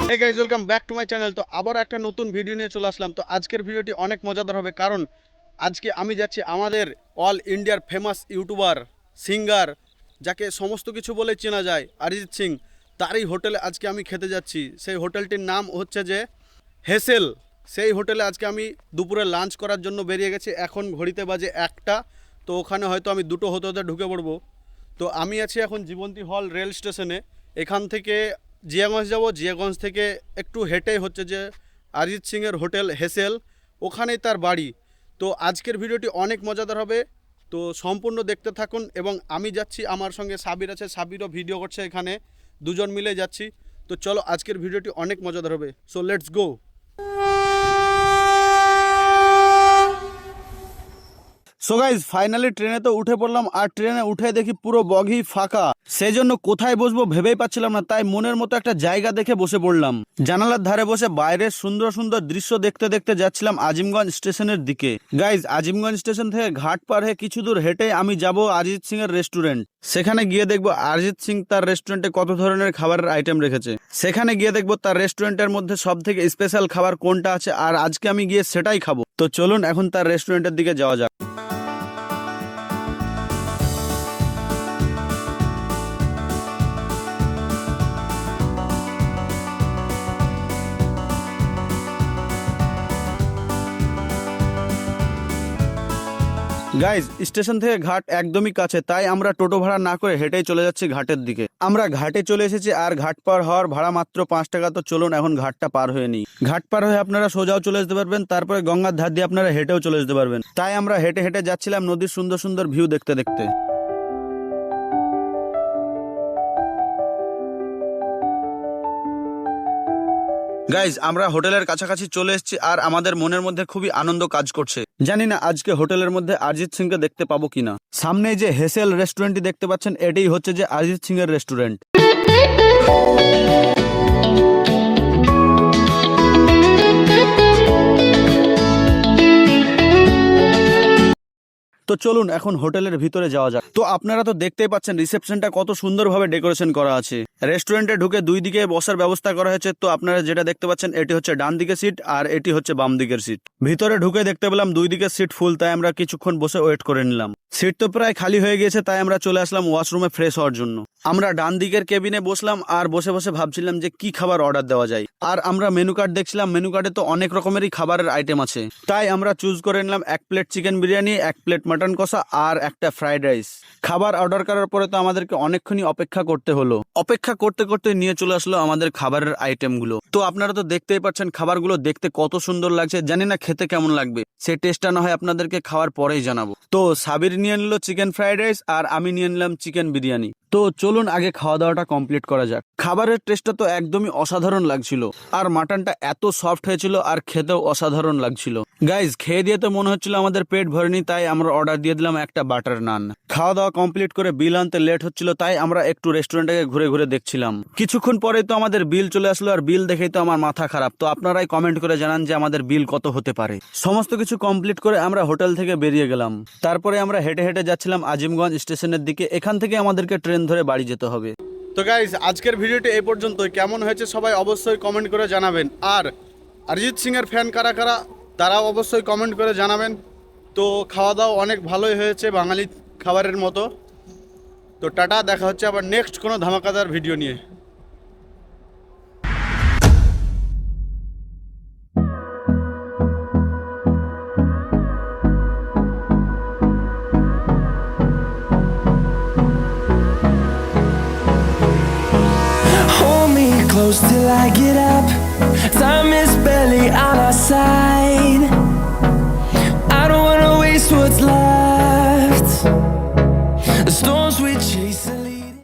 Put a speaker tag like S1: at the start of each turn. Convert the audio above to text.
S1: Hey guys, welcome back to my channel. তো আবার একটা নতুন ভিডিও নিয়ে চলে আসলাম। তো আজকের ভিডিওটি অনেক মজাদার হবে, কারণ আজকে আমি যাচ্ছি আমাদের অল ইন্ডিয়ার ফেমাস ইউটিউবার, সিঙ্গার, যাকে সমস্ত কিছু বলে চেনা যায়, অরিজিৎ সিং, তারই হোটেলে আজকে আমি খেতে যাচ্ছি। সেই হোটেলটির নাম হচ্ছে যে হেসেল। সেই হোটেলে আজকে আমি দুপুরে লাঞ্চ করার জন্য বেরিয়ে গেছি। এখন ঘড়িতে বাজে 1টা। তো ওখানে হয়তো আমি 2টো হতে হতে ঢুকে পড়বো। তো আমি আছি এখন জীবন্তী হল রেল স্টেশনে। এখান থেকে জিয়াগঞ্জ যাব, জিয়াগঞ্জ থেকে একটু হেঁটেই হচ্ছে যে অরিজিৎ সিংয়ের হোটেল হেসেল, ওখানেই তার বাড়ি। তো আজকের ভিডিওটি অনেক মজাদার হবে, তো সম্পূর্ণ দেখতে থাকুন। এবং আমি যাচ্ছি, আমার সঙ্গে সাবির আছে, সাবিরও ভিডিও করছে এখানে, দুজন মিলে যাচ্ছি। তো চলো, আজকের ভিডিওটি অনেক মজাদার হবে। So let's go. So guys, finally ট্রেনে তো উঠে পড়লাম, আর ট্রেনে উঠে দেখি পুরো বগি ফাঁকা। সেই জন্য কোথায় বসবো ভেবেই পাচ্ছিলাম না, তাই মনের মতো একটা জায়গা দেখে বসে পড়লাম। জানালার ধারে বসে বাইরের সুন্দর সুন্দর দৃশ্য দেখতে দেখতে যাচ্ছিলাম আজিমগঞ্জ স্টেশনের দিকে। গাইজ, আজিমগঞ্জ স্টেশন থেকে ঘাট পার হয়ে কিছু দূর হেঁটে আমি যাব অরিজিৎ সিং এর রেস্টুরেন্ট। সেখানে গিয়ে দেখবো অরিজিৎ সিং তার রেস্টুরেন্টে কত ধরনের খাবারের আইটেম রেখেছে। সেখানে গিয়ে দেখবো তার রেস্টুরেন্টের মধ্যে সব থেকে স্পেশাল খাবার কোনটা আছে, আর আজকে আমি গিয়ে সেটাই খাবো। তো চলুন এখন তার রেস্টুরেন্টের দিকে যাওয়া যাক। গাইজ, স্টেশন থেকে ঘাট একদমই কাছে, তাই আমরা টোটো ভাড়া না করে হেঁটেই চলে যাচ্ছি ঘাটের দিকে। আমরা ঘাটে চলে এসেছি, আর ঘাট পার হওয়ার ভাড়া মাত্র 5 টাকা। তো চলুন এখন ঘাটটা পার হয়ে নিই। ঘাট পার হয়ে আপনারা সোজাও চলে যেতে পারবেন, তারপরে গঙ্গার ধার দিয়ে আপনারা হেঁটেও চলে যেতে পারবেন। তাই আমরা হেঁটে হেঁটে যাচ্ছিলাম নদীর সুন্দর সুন্দর ভিউ দেখতে দেখতে। গাইজ, আমরা হোটেলের কাছাকাছি চলে এসেছি, আর আমাদের মনের মধ্যে খুবই আনন্দ কাজ করছে। জানি না আজকে হোটেলের মধ্যে অরিজিৎ সিংকে দেখতে পাবো কিনা। সামনে যে হেসেল রেস্টুরেন্টটি দেখতে পাচ্ছেন, এটাই হচ্ছে যে অরিজিৎ সিং এর রেস্টুরেন্ট। তো চলুন এখন হোটেলের ভিতরে যাওয়া যাক। তো আপনারা তো দেখতেই পাচ্ছেন রিসেপশনটা কত সুন্দরভাবে ডেকোরেশন করা আছে। রেস্টুরেন্টে ঢুকে দুই দিকে বসার ব্যবস্থা করা হয়েছে। তো আপনারা যেটা দেখতে পাচ্ছেন, এটি হচ্ছে ডান দিকের সিট, আর এটি হচ্ছে বাম দিকের সিট। ভিতরে ঢুকে দেখতে পেলাম দুই দিকের সিট ফুল, তাই আমরা কিছুক্ষণ বসে ওয়েট করে নিলাম। সিট তো প্রায় খালি হয়ে গিয়েছে, তাই আমরা চলে আসলাম ওয়াশরুমে ফ্রেশ হওয়ার জন্য। আমরা ডান দিকের কেবিনে বসলাম, আর বসে বসে ভাবছিলাম যে কি খাবার অর্ডার দেওয়া যায়। আর আমরা মেনু কার্ড দেখছিলাম, মেনু কার্ডে তো অনেক রকমেরই খাবারের আইটেম আছে। তাই আমরা চুজ করে নিলাম 1 plate chicken biryani, 1 plate mutton কষা, আর একটা ফ্রাইড রাইস। খাবার অর্ডার করার পরে তো আমাদেরকে অনেকক্ষণই অপেক্ষা করতে হলো। অপেক্ষা করতে করতে নিয়ে চলে আসলো আমাদের খাবারের আইটেমগুলো। তো আপনারা তো দেখতেই পাচ্ছেন খাবারগুলো দেখতে কত সুন্দর লাগছে। জানি না খেতে কেমন লাগবে, সেই টেস্টটা না হয় আপনাদেরকে খাওয়ার পরেই জানাবো। তো সাবির নিয়ে নিল চিকেন ফ্রাইড রাইস, আর আমি নিয়ে নিলাম চিকেন বিরিয়ানি। তো চলুন আগে খাওয়া দাওয়াটা কমপ্লিট করা যাক। খাবারের টেস্টটা তো একদমই অসাধারণ লাগছিল, আর মাটনটা এত সফট হয়েছিল, আর খেতেও অসাধারণ লাগছিল। গাইজ, খেয়ে দিয়ে তো মনে হচ্ছিল আমাদের পেট ভরেনি, তাই আমরা অর্ডার দিয়ে দিলাম একটা বাটার নান। খাওয়া দাওয়া কমপ্লিট করে বিল আনতে লেট হচ্ছিল, তাই আমরা একটু রেস্টুরেন্টটাকে ঘুরে ঘুরে দেখছিলাম। কিছুক্ষণ পরে তো আমাদের বিল চলে আসলো, আর বিল দেখেই তো আমার মাথা খারাপ। তো আপনারাই কমেন্ট করে জানান যে আমাদের বিল কত হতে পারে। সমস্ত কিছু কমপ্লিট করে আমরা হোটেল থেকে বেরিয়ে গেলাম। তারপরে আমরা হেঁটে হেঁটে যাচ্ছিলাম আজিমগঞ্জ স্টেশনের দিকে। এখান থেকে আমাদেরকে ট্রেন ধরে বাড়ি যেতে হবে। তো গাইজ, আজকের ভিডিওটি এই পর্যন্ত। কেমন হয়েছে সবাই অবশ্যই কমেন্ট করে জানাবেন। আর অরিজিৎ সিং এর ফ্যান কারা কারা, তারাও অবশ্যই কমেন্ট করে জানাবেন। তো খাওয়া দাওয়া অনেক ভালোই হয়েছে, বাঙালি খাবারের মতো। তো টাটা, দেখা হচ্ছে আবার নেক্সট কোনো ধামাকাদার ভিডিও নিয়ে।
S2: Hold me close till I get up.